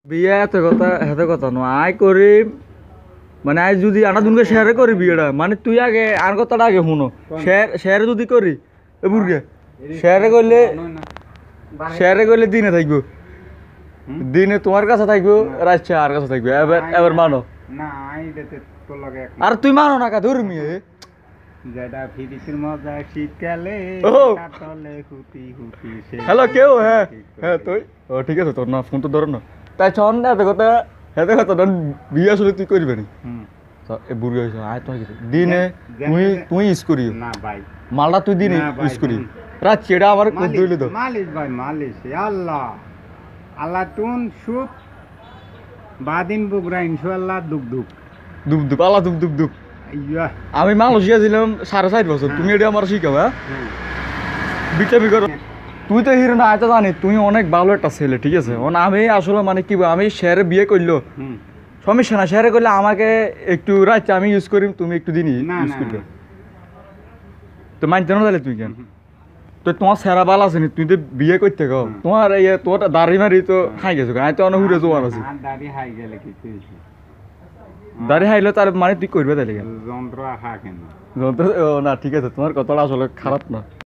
বিয়ে এত কথা নয় আয় করি মানে আজ যদি আনা দুনকে শেয়ারে করি বিয়েটা মানে তুই আগে আর কথাটা আগে শুনো শেয়ারে যদি করি এ বুড়গে শেয়ারে করলে দিনে থাকবো দিনে তোমার কাছে থাকবো রাত আর কাছে থাকবো এবার এবার মানো না আইতে তোর লগে এক আর তুই মানো না কা ধর্মী যেটা ফিরিসির মজা শীতকালে ও। কাটলে হুতি হুতি সে হ্যালো কেউ হ্যাঁ হ্যাঁ তুই ও ঠিক আছে তোর না ফোন তো ধরো না তাই ছন না এত কথা বিয়ে আসলে তুই করবি না হুম এ বুড়ি হয়েছে আয় তোমার কিছু দিনে তুই ইউজ করিও না ভাই মালটা তুই দিনে না ভাই, ইউজ করি রাত চেটা আমার দইলে তো মালিশ ভাই মালিশ আল্লাহ আল্লাহ তুন সুখ বাদিন বুগরা ইনশাআল্লাহ দুক দুক দুপ দুপ আলা দুপ দুপ দুপ ইয়া আমি মালয়েশিয়া ছিলাম 4.5 বছর তুমি এটা আমার শিখাও হ্যাঁ বিটামি করো তুই তো হিরো না আয়তা জানি তুই অনেক ভালো একটা ছেলে ঠিক আছে আমি আসলে মানে কি আমি শেয়ারে বিয়ে করলো হুম সমস্যা না শেয়ারে করলে আমাকে একটু রাত আমি ইউজ করি তুমি একটু দিনই না ইউজ না করবে তো মানতে না তাহলে তুই কেন তো তোমার সেরা বাল আছে নি তুই তো বিয়ে করতে গো তোমার তোর দাড়ি মারি তো খাই গেছো আমি তো অনেক হুড়ে জোয়ান আছি আর দাড়ি হাই গেলে কি তুই দাড়ি হাইলে তার মানে তুই করবে তাহলে কেন যন্ত্র হা কেন না ঠিক আছে তোমার কথাটা আসলে খারাপ না